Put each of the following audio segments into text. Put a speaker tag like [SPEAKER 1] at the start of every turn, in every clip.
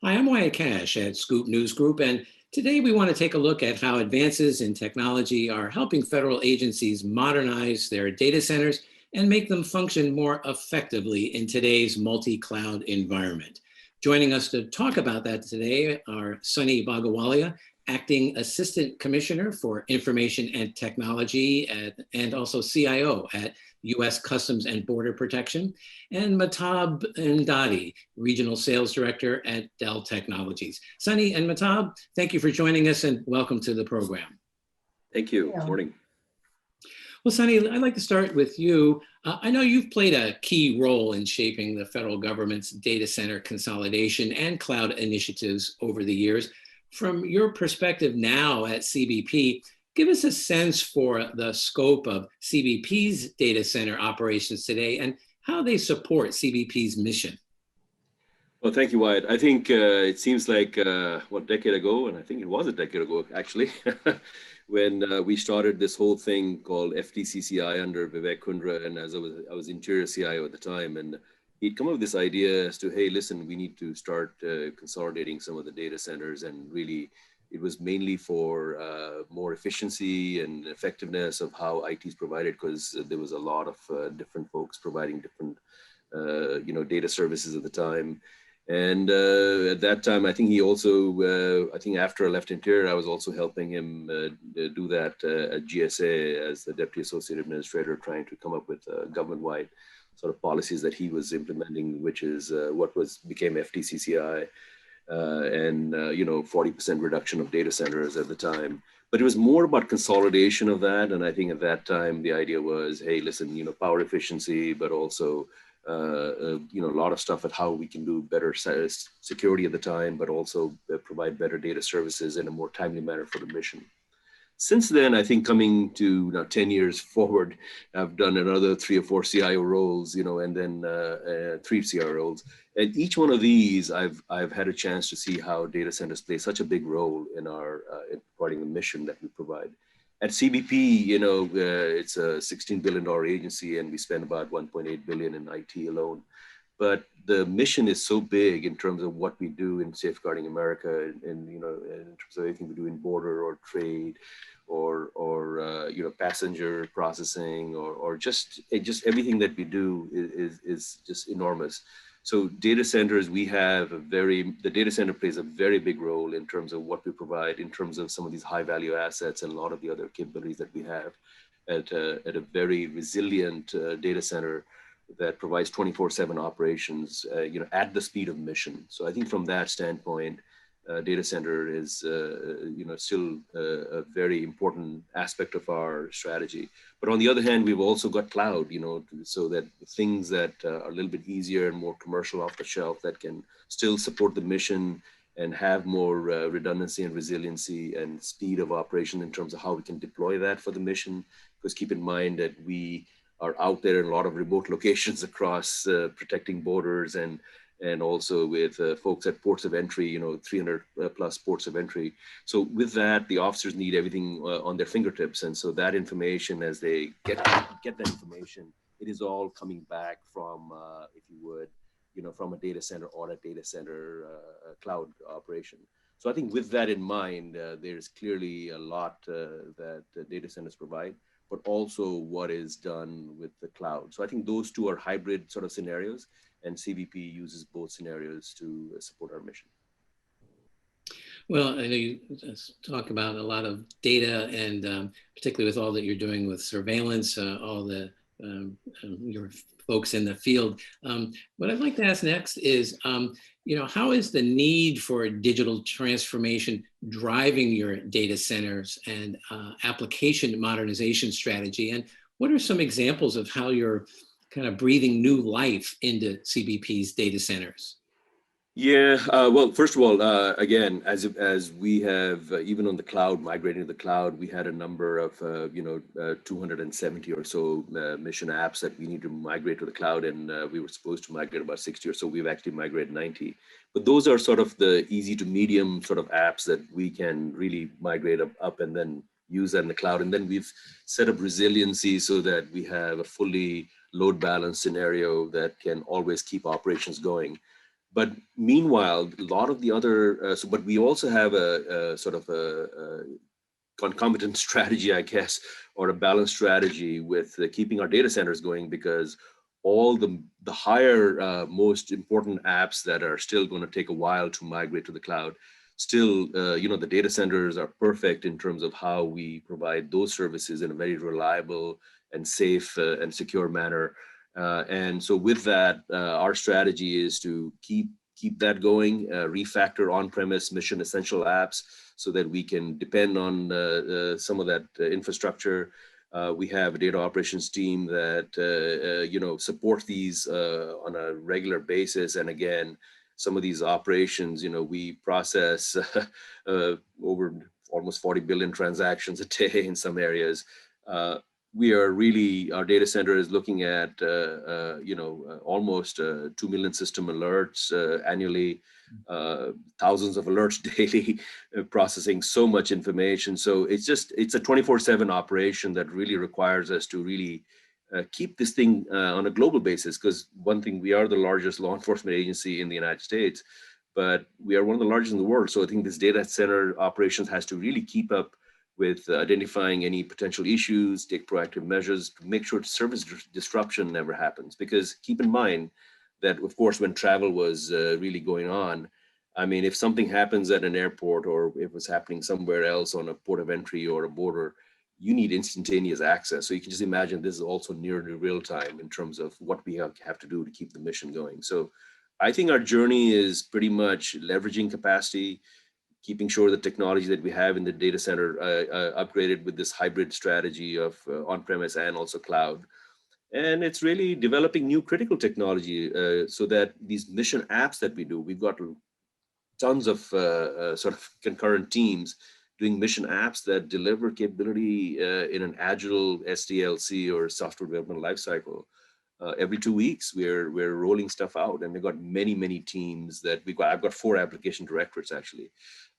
[SPEAKER 1] Hi, I'm Wyatt Cash at Scoop News Group, and today we want to take a look at how advances in technology are helping federal agencies modernize their data centers and make them function more effectively in today's multi-cloud environment. Joining us to talk about that today are Sonny Bhagowalia, Acting Assistant Commissioner for Information and Technology and also CIO at U.S. Customs and Border Protection, and Mahtab Emdadi, Regional Sales Director at Dell Technologies. Sonny and Mahtab, thank you for joining us and welcome to the program.
[SPEAKER 2] Thank you. Good morning.
[SPEAKER 1] Well, Sonny, I'd like to start with you. I know you've played a key role in shaping the federal government's data center consolidation and cloud initiatives over the years. From your perspective now at CBP, give us a sense for the scope of CBP's data center operations today and how they support CBP's mission.
[SPEAKER 2] Well, thank you, Wyatt. I think it seems like, a decade ago, and I think it was a decade ago, actually, when we started this whole thing called FDCCI under Vivek Kundra, and as I was Interior CIO at the time, and he'd come up with this idea as to, hey, listen, we need to start consolidating some of the data centers, and really, it was mainly for more efficiency and effectiveness of how IT is provided, because there was a lot of different folks providing different, data services at the time. And at that time, I think he also, I think after I left Interior, I was also helping him do that at GSA as the Deputy Associate Administrator, trying to come up with government-wide sort of policies that he was implementing, which is what became FDCCI, and 40% reduction of data centers at the time. But it was more about consolidation of that. And I think at that time, the idea was, hey, listen, power efficiency, but also a lot of stuff at how we can do better security at the time, but also provide better data services in a more timely manner for the mission. Since then, I think coming to now 10 years forward, I've done another 3 or 4 CIO roles, and then 3 CIO roles. And each one of these, I've had a chance to see how data centers play such a big role in our in providing the mission that we provide. At CBP, it's a $16 billion agency, and we spend about $1.8 billion in IT alone. But the mission is so big in terms of what we do in safeguarding America, and in terms of anything we do in border or trade, or passenger processing, or just everything that we do is just enormous. So data centers, the data center plays a very big role in terms of what we provide, in terms of some of these high value assets and a lot of the other capabilities that we have at a very resilient data center that provides 24/7 operations, at the speed of mission. So I think from that standpoint, data center is, still a very important aspect of our strategy. But on the other hand, we've also got cloud, so that things that are a little bit easier and more commercial off the shelf that can still support the mission and have more redundancy and resiliency and speed of operation in terms of how we can deploy that for the mission. Because keep in mind that we are out there in a lot of remote locations across protecting borders and also with folks at ports of entry, 300 plus ports of entry. So with that, the officers need everything on their fingertips. And so that information, as they get that information, it is all coming back from, if you would, from a data center or a data center cloud operation. So I think with that in mind, there's clearly a lot that data centers provide, but also what is done with the cloud. So I think those two are hybrid sort of scenarios, and CBP uses both scenarios to support our mission.
[SPEAKER 1] Well, I know you talk about a lot of data, and particularly with all that you're doing with surveillance, all the your folks in the field. What I'd like to ask next is, how is the need for digital transformation driving your data centers and application modernization strategy? And what are some examples of how you're kind of breathing new life into CBP's data centers?
[SPEAKER 2] Yeah, well, first of all, again, as we have, even on the cloud, migrating to the cloud, we had a number of, 270 or so mission apps that we need to migrate to the cloud, and we were supposed to migrate about 60 or so. We've actually migrated 90. But those are sort of the easy to medium sort of apps that we can really migrate up and then use that in the cloud. And then we've set up resiliency so that we have a fully load balance scenario that can always keep operations going. But meanwhile, a lot of the other, but we also have a sort of a concomitant strategy, I guess, or a balanced strategy with keeping our data centers going, because all the higher, most important apps that are still going to take a while to migrate to the cloud, still, the data centers are perfect in terms of how we provide those services in a very reliable and safe and secure manner. And so with that, our strategy is to keep that going, refactor on-premise mission essential apps so that we can depend on some of that infrastructure. We have a data operations team that support these on a regular basis. And again, some of these operations, we process over almost 40 billion transactions a day in some areas. Our data center is looking at, almost 2 million system alerts annually, thousands of alerts daily, processing so much information. So it's a 24/7 operation that really requires us to really keep this thing on a global basis, because one thing, we are the largest law enforcement agency in the United States, but we are one of the largest in the world. So I think this data center operations has to really keep up with identifying any potential issues, take proactive measures to make sure service disruption never happens. Because keep in mind that, of course, when travel was really going on, I mean, if something happens at an airport or if it's happening somewhere else on a port of entry or a border, you need instantaneous access. So you can just imagine this is also nearly real time in terms of what we have to do to keep the mission going. So I think our journey is pretty much leveraging capacity, keeping sure the technology that we have in the data center upgraded with this hybrid strategy of on-premise and also cloud. And it's really developing new critical technology so that these mission apps that we do, we've got tons of sort of concurrent teams doing mission apps that deliver capability in an agile SDLC or software development lifecycle. Every 2 weeks, we're rolling stuff out, and we've got many teams that I've got 4 application directors actually,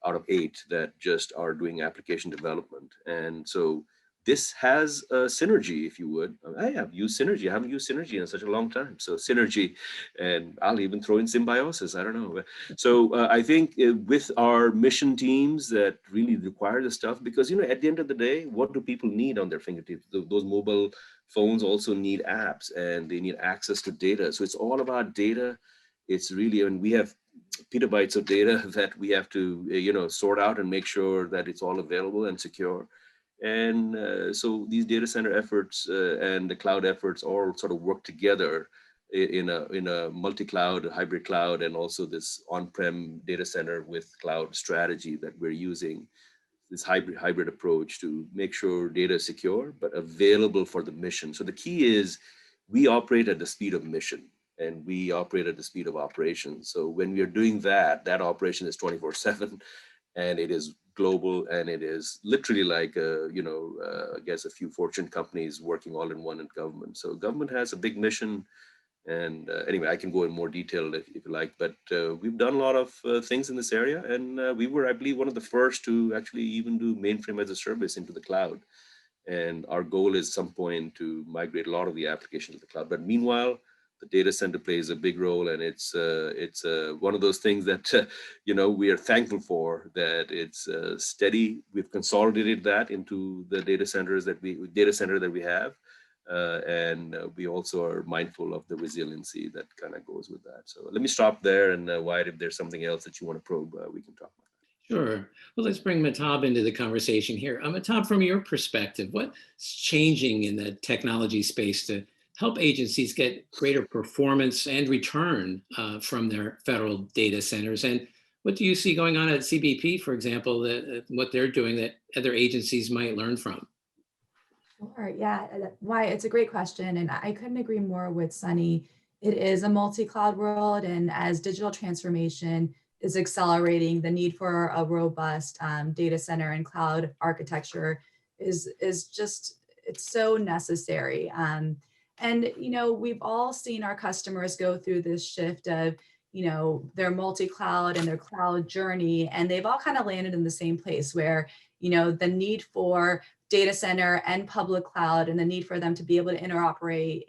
[SPEAKER 2] out of 8 that just are doing application development. And so this has a synergy, if you would. I have used synergy. I haven't used synergy in such a long time. So synergy, and I'll even throw in symbiosis. I don't know. So I think with our mission teams that really require the stuff, because, at the end of the day, what do people need on their fingertips? Those mobile phones also need apps, and they need access to data. So it's all about data. It's really, and we have petabytes of data that we have to, sort out and make sure that it's all available and secure. And so these data center efforts and the cloud efforts all sort of work together in a multi-cloud, hybrid cloud, and also this on-prem data center with cloud strategy that we're using, this hybrid approach to make sure data is secure but available for the mission. So the key is we operate at the speed of mission, and we operate at the speed of operations. So when we are doing that operation is 24/7, and it is global, and it is literally like, I guess a few Fortune companies working all in one in government. So government has a big mission. And anyway, I can go in more detail if you like, but we've done a lot of things in this area. And we were, I believe, one of the first to actually even do mainframe as a service into the cloud. And our goal is some point to migrate a lot of the applications to the cloud. But meanwhile, the data center plays a big role, and it's one of those things that we are thankful for, that it's steady. We've consolidated that into the data center that we have, and we also are mindful of the resiliency that kind of goes with that. So let me stop there, and Wyatt, if there's something else that you want to probe, we can talk about.
[SPEAKER 1] Sure. Well, let's bring Mahtab into the conversation here. Mahtab, from your perspective, what's changing in the technology space to help agencies get greater performance and return from their federal data centers? And what do you see going on at CBP, for example, what they're doing that other agencies might learn from?
[SPEAKER 3] Sure. Yeah. Why? It's a great question. And I couldn't agree more with Sonny. It is a multi-cloud world. And as digital transformation is accelerating, the need for a robust data center and cloud architecture is just, it's so necessary. And, we've all seen our customers go through this shift of, their multi-cloud and their cloud journey, and they've all kind of landed in the same place where, the need for data center and public cloud and the need for them to be able to interoperate,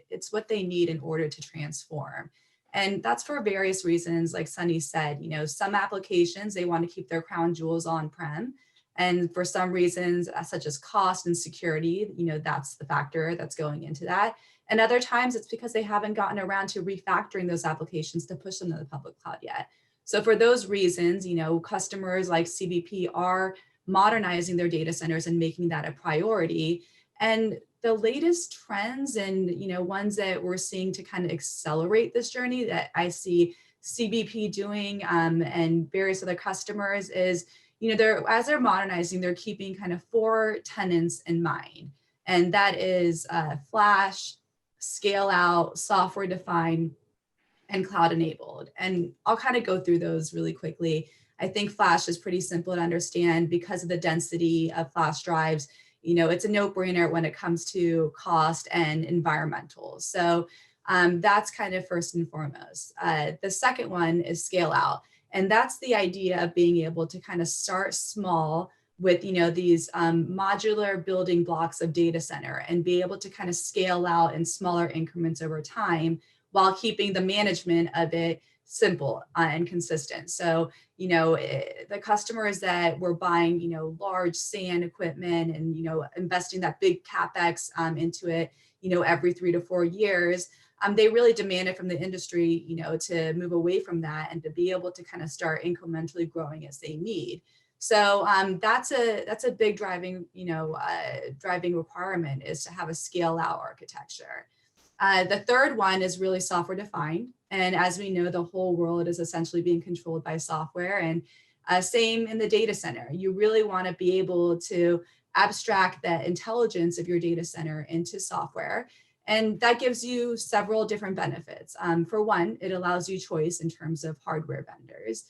[SPEAKER 3] it's what they need in order to transform. And that's for various reasons, like Sonny said, some applications, they want to keep their crown jewels on-prem. And for some reasons, such as cost and security, that's the factor that's going into that. And other times it's because they haven't gotten around to refactoring those applications to push them to the public cloud yet. So for those reasons, customers like CBP are modernizing their data centers and making that a priority. And the latest trends and ones that we're seeing to kind of accelerate this journey that I see CBP doing and various other customers is, as they're modernizing, they're keeping kind of 4 tenets in mind. And that is flash, scale out, software defined, and cloud enabled. And I'll kind of go through those really quickly. I think flash is pretty simple to understand because of the density of flash drives. It's a no-brainer when it comes to cost and environmental. So that's kind of first and foremost. The second one is scale out. And that's the idea of being able to kind of start small with these modular building blocks of data center and be able to kind of scale out in smaller increments over time while keeping the management of it simple and consistent. So, the customers that were buying, large SAN equipment and, investing that big CapEx into it, every 3 to 4 years, they really demanded from the industry, to move away from that and to be able to kind of start incrementally growing as they need. So that's a big driving requirement is to have a scale out architecture. The third one is really software defined. And as we know, the whole world is essentially being controlled by software, and same in the data center. You really want to be able to abstract the intelligence of your data center into software. And that gives you several different benefits. For one, it allows you choice in terms of hardware vendors.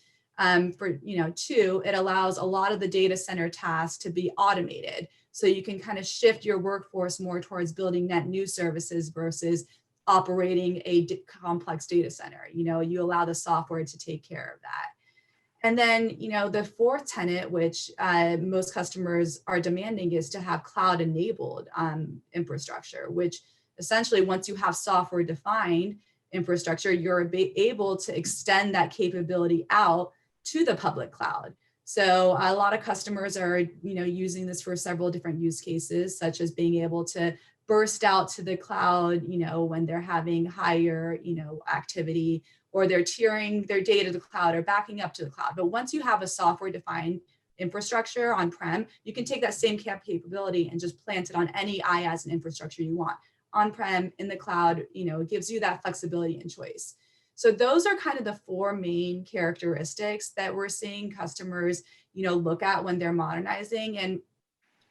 [SPEAKER 3] Two, it allows a lot of the data center tasks to be automated. So you can kind of shift your workforce more towards building net new services versus operating a complex data center. You allow the software to take care of that. And then, the fourth tenet, which most customers are demanding, is to have cloud enabled infrastructure, which essentially once you have software defined infrastructure, you're able to extend that capability out to the public cloud. So a lot of customers are, using this for several different use cases, such as being able to burst out to the cloud, when they're having higher, activity, or they're tiering their data to the cloud or backing up to the cloud. But once you have a software defined infrastructure on-prem, you can take that same capability and just plant it on any IaaS and infrastructure you want. On-prem, in the cloud, it gives you that flexibility and choice. So those are kind of the 4 main characteristics that we're seeing customers, look at when they're modernizing. And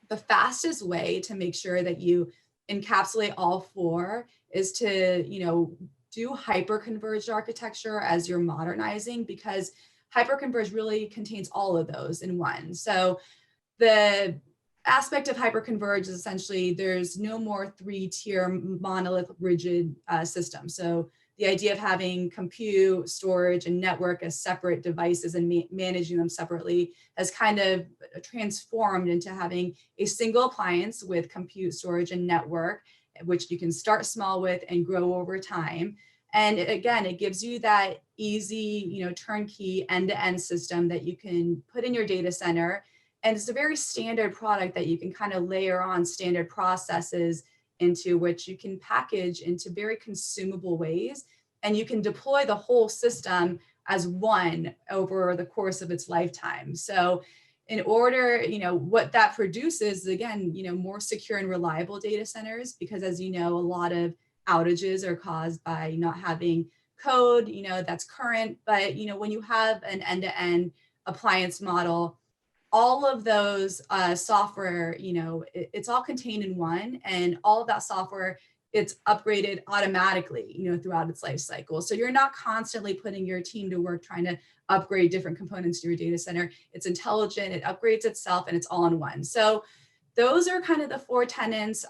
[SPEAKER 3] the fastest way to make sure that you encapsulate all 4 is to, do hyper-converged architecture as you're modernizing, because hyper-converged really contains all of those in one. So the aspect of hyper-converged is essentially there's no more 3-tier monolith rigid system. So the idea of having compute, storage, and network as separate devices and managing them separately has kind of transformed into having a single appliance with compute, storage, and network, which you can start small with and grow over time. And again, it gives you that easy, turnkey end-to-end system that you can put in your data center. And it's a very standard product that you can kind of layer on standard processes into, which you can package into very consumable ways. And you can deploy the whole system as one over the course of its lifetime. So in order, what that produces, again, more secure and reliable data centers, because as you know, a lot of outages are caused by not having code, that's current. But, when you have an end-to-end appliance model, all of those software, it's all contained in one, and all of that software, it's upgraded automatically, throughout its life cycle. So you're not constantly putting your team to work trying to upgrade different components to your data center. It's intelligent, it upgrades itself, and it's all in one. So those are kind of the 4 tenets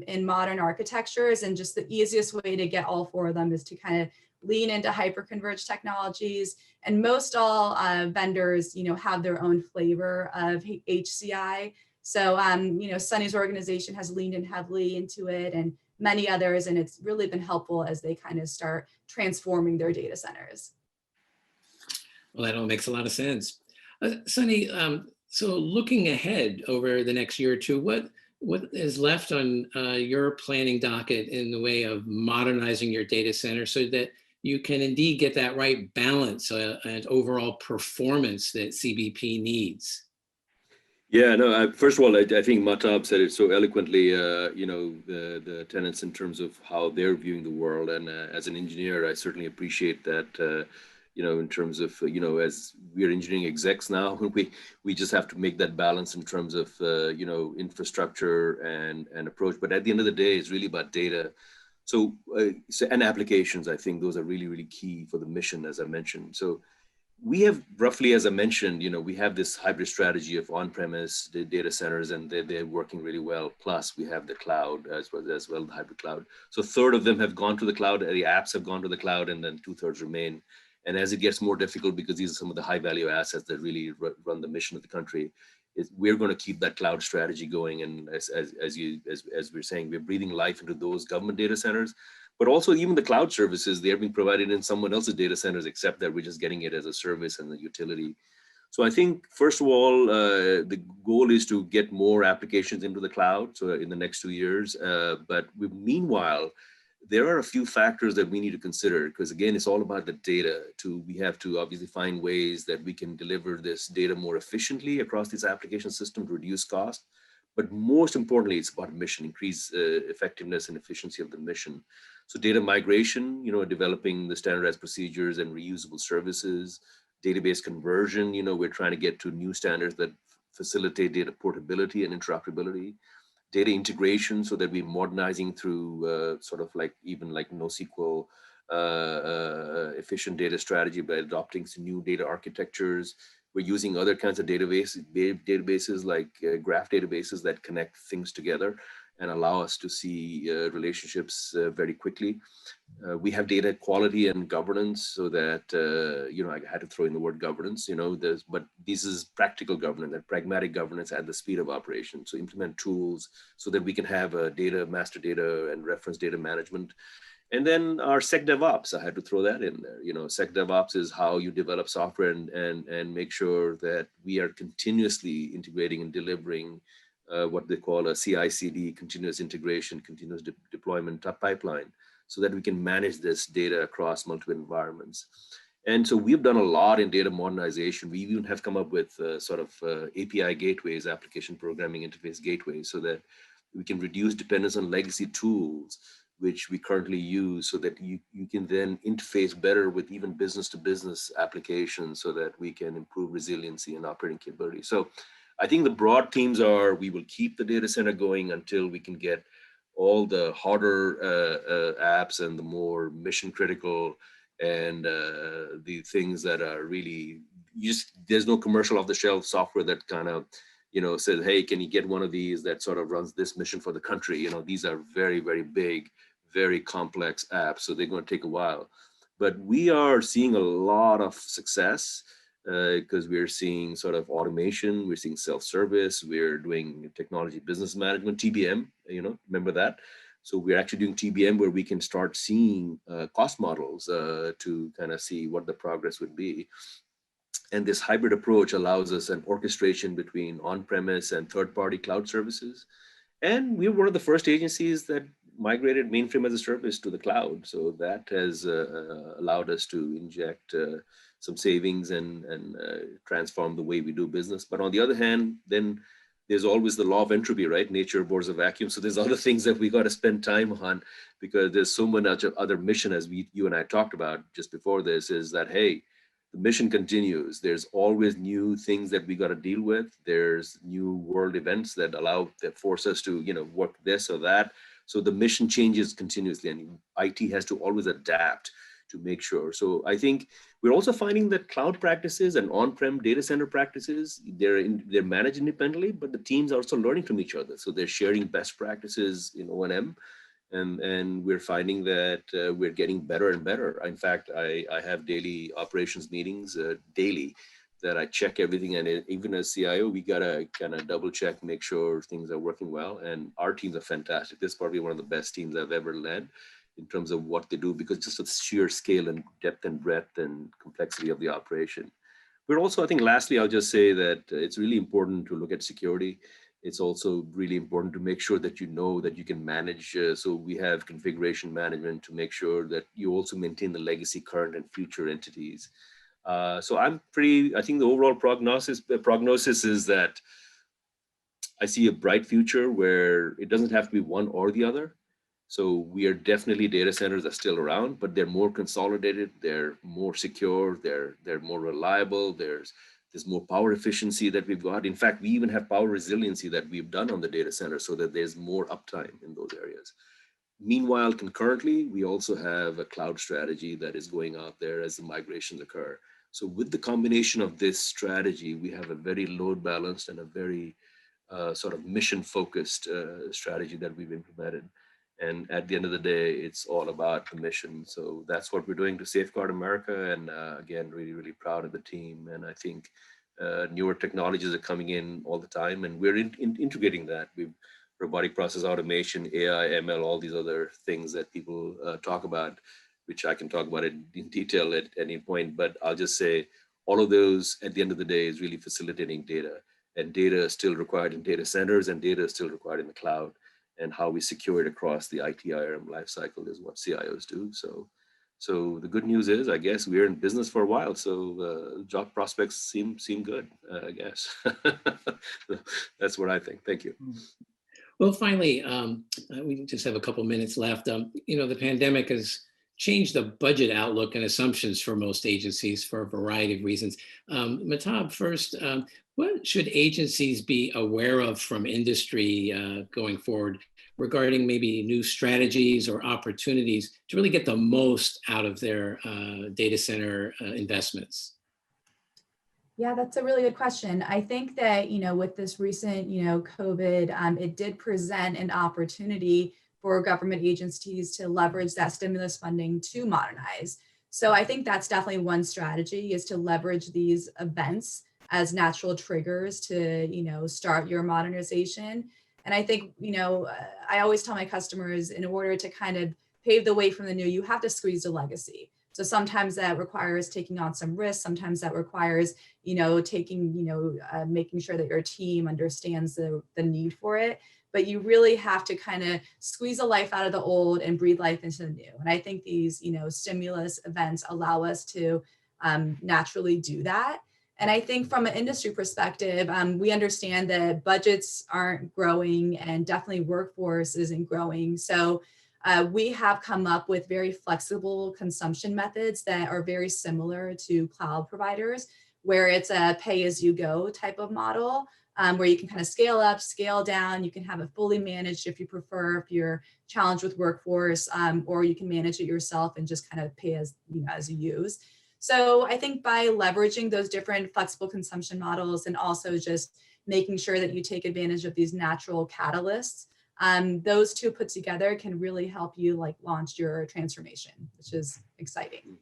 [SPEAKER 3] in modern architectures, and just the easiest way to get all 4 of them is to kind of lean into hyperconverged technologies. And most all vendors, have their own flavor of HCI. So, Sonny's organization has leaned in heavily into it and many others, and it's really been helpful as they kind of start transforming their data centers.
[SPEAKER 1] Well, that all makes a lot of sense. Sonny, so looking ahead over the next year or two, what is left on your planning docket in the way of modernizing your data center so that you can indeed get that right balance and overall performance that CBP needs?
[SPEAKER 2] Yeah, no, first of all, I think Mahtab said it so eloquently, the tenants in terms of how they're viewing the world. And as an engineer, I certainly appreciate that, in terms of, as we're engineering execs now, we just have to make that balance in terms of, infrastructure and approach. But at the end of the day, it's really about data. And applications, I think those are really, really key for the mission, as I mentioned. So we have roughly, as I mentioned, we have this hybrid strategy of on-premise data centers, and they're working really well. Plus, we have the cloud as well, the hybrid cloud. So a third of them have gone to the cloud, the apps have gone to the cloud, and then 2/3 remain. And as it gets more difficult, because these are some of the high-value assets that really run the mission of the country, we're going to keep that cloud strategy going. And as we're saying, we're breathing life into those government data centers. But also even the cloud services, they're being provided in someone else's data centers, except that we're just getting it as a service and a utility. So I think, first of all, the goal is to get more applications into the cloud. So in the next 2 years, meanwhile, there are a few factors that we need to consider, because again, it's all about the data. We have to obviously find ways that we can deliver this data more efficiently across this application system to reduce cost. But most importantly, it's about mission, increase effectiveness and efficiency of the mission. So data migration, developing the standardized procedures and reusable services, database conversion, we're trying to get to new standards that facilitate data portability and interoperability, data integration so that we're modernizing through sort of like even like NoSQL efficient data strategy by adopting some new data architectures. We're using other kinds of databases like graph databases that connect things together and allow us to see relationships very quickly. We have data quality and governance, so that, I had to throw in the word governance, but this is practical governance and pragmatic governance at the speed of operation. So implement tools so that we can have master data and reference data management. And then our SecDevOps, I had to throw that in there. SecDevOps is how you develop software and make sure that we are continuously integrating and delivering what they call a CI/CD, continuous integration, continuous deployment pipeline, so that we can manage this data across multiple environments. And so we've done a lot in data modernization. We even have come up with API gateways, application programming interface gateways, so that we can reduce dependence on legacy tools, which we currently use, so that you can then interface better with even business to business applications, so that we can improve resiliency and operating capability. So I think the broad themes are, we will keep the data center going until we can get all the harder apps and the more mission critical and the things that are really, there's no commercial off the shelf software that kind of, says, hey, can you get one of these that sort of runs this mission for the country? These are very, very big, very complex apps, so they're going to take a while. But we are seeing a lot of success because we're seeing sort of automation, we're seeing self-service, we're doing technology business management, TBM, remember that? So we're actually doing TBM where we can start seeing cost models to kind of see what the progress would be. And this hybrid approach allows us an orchestration between on-premise and third-party cloud services. And we were one of the first agencies that migrated mainframe as a service to the cloud. So that has allowed us to inject some savings and transform the way we do business. But on the other hand, then there's always the law of entropy, right? Nature abhors a vacuum. So there's other things that we got to spend time on, because there's so much other mission, as you and I talked about just before this, is that, hey, the mission continues. There's always new things that we got to deal with. There's new world events that force us to, work this or that. So the mission changes continuously, and IT has to always adapt to make sure. So I think we're also finding that cloud practices and on-prem data center practices, they're managed independently, but the teams are also learning from each other. So they're sharing best practices in O&M. And we're finding that we're getting better and better. In fact, I have daily operations meetings daily that I check everything. And even as CIO, we gotta kind of double check, make sure things are working well. And our teams are fantastic. This is probably one of the best teams I've ever led in terms of what they do, because just the sheer scale and depth and breadth and complexity of the operation. But also, I think lastly, I'll just say that it's really important to look at security. It's also really important to make sure that you know that you can manage. So we have configuration management to make sure that you also maintain the legacy, current, and future entities. So I think the overall prognosis is that I see a bright future where it doesn't have to be one or the other. So we are definitely data centers are still around, but they're more consolidated, they're more secure, they're more reliable. There's more power efficiency that we've got. In fact, we even have power resiliency that we've done on the data center so that there's more uptime in those areas. Meanwhile, concurrently, we also have a cloud strategy that is going out there as the migrations occur. So with the combination of this strategy, we have a very load balanced and a very sort of mission focused strategy that we've implemented. And at the end of the day, it's all about the mission. So that's what we're doing to safeguard America. And again, really, really proud of the team. And I think newer technologies are coming in all the time, and we're integrating that. We've robotic process automation, AI, ML, all these other things that people talk about, which I can talk about in detail at any point. But I'll just say all of those at the end of the day is really facilitating data. And data is still required in data centers, and data is still required in the cloud. And how we secure it across the IT/IRM lifecycle is what CIOs do. So the good news is, I guess we're in business for a while. So job prospects seem good, I guess. That's what I think. Thank you.
[SPEAKER 1] Well, finally, we just have a couple minutes left. The pandemic has changed the budget outlook and assumptions for most agencies for a variety of reasons. Mahtab, first, what should agencies be aware of from industry going forward regarding maybe new strategies or opportunities to really get the most out of their data center investments?
[SPEAKER 3] Yeah, that's a really good question. I think that, with this recent, COVID, it did present an opportunity for government agencies to leverage that stimulus funding to modernize. So I think that's definitely one strategy, is to leverage these events as natural triggers to, start your modernization. And I think, I always tell my customers, in order to kind of pave the way from the new, you have to squeeze the legacy. So sometimes that requires taking on some risks. Sometimes that requires, making sure that your team understands the need for it. But you really have to kind of squeeze the life out of the old and breathe life into the new. And I think these, stimulus events allow us to naturally do that. And I think from an industry perspective, we understand that budgets aren't growing, and definitely workforce isn't growing. So we have come up with very flexible consumption methods that are very similar to cloud providers, where it's a pay-as-you-go type of model, where you can kind of scale up, scale down. You can have it fully managed if you prefer, if you're challenged with workforce, or you can manage it yourself and just kind of pay as you use. So I think by leveraging those different flexible consumption models, and also just making sure that you take advantage of these natural catalysts, those two put together can really help you launch your transformation, which is exciting.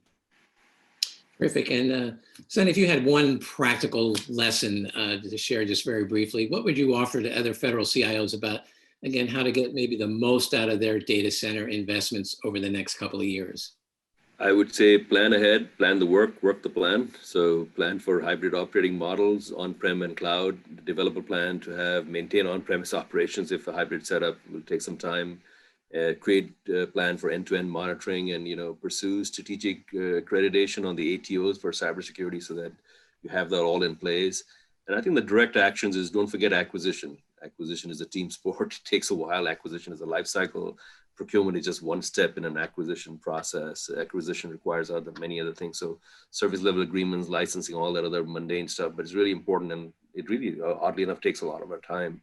[SPEAKER 1] Terrific. And Sonny, if you had one practical lesson to share just very briefly, what would you offer to other federal CIOs about, again, how to get maybe the most out of their data center investments over the next couple of years?
[SPEAKER 2] I would say plan ahead, plan the work the plan. So plan for hybrid operating models, on-prem and cloud, develop a plan to maintain on-premise operations if a hybrid setup will take some time, create a plan for end-to-end monitoring, and pursue strategic accreditation on the ATOs for cybersecurity so that you have that all in place. And I think the direct actions is, don't forget acquisition. Acquisition is a team sport. It takes a while. Acquisition is a life cycle. Procurement is just one step in an acquisition process. Acquisition requires many other things. So service level agreements, licensing, all that other mundane stuff, but it's really important. And it really, oddly enough, takes a lot of our time.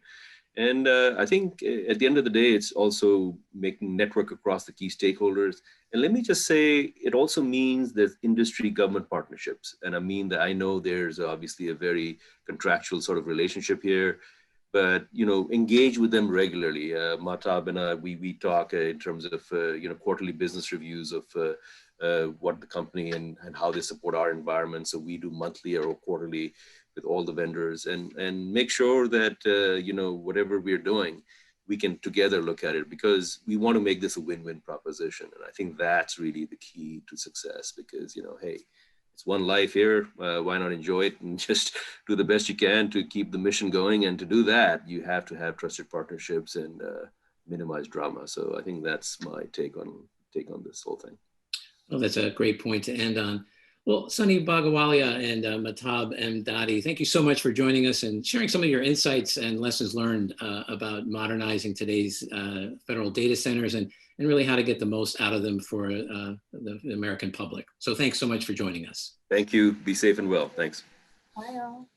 [SPEAKER 2] And I think at the end of the day, it's also making network across the key stakeholders. And let me just say, it also means there's industry government partnerships. And I mean that I know there's obviously a very contractual sort of relationship here, but engage with them regularly. Mahtab and I, we talk in terms of quarterly business reviews of what the company and how they support our environment. So we do monthly or quarterly with all the vendors and make sure that, whatever we're doing, we can together look at it, because we want to make this a win-win proposition. And I think that's really the key to success, because, hey, it's one life here. Why not enjoy it and just do the best you can to keep the mission going? And to do that, you have to have trusted partnerships and minimize drama. So I think that's my take on this whole thing.
[SPEAKER 1] Well, that's a great point to end on. Well, Sonny, Bhagowalia, and Mahtab, Emdadi, thank you so much for joining us and sharing some of your insights and lessons learned about modernizing today's federal data centers and really how to get the most out of them for the American public. So thanks so much for joining us.
[SPEAKER 2] Thank you. Be safe and well. Thanks.
[SPEAKER 3] Bye, all.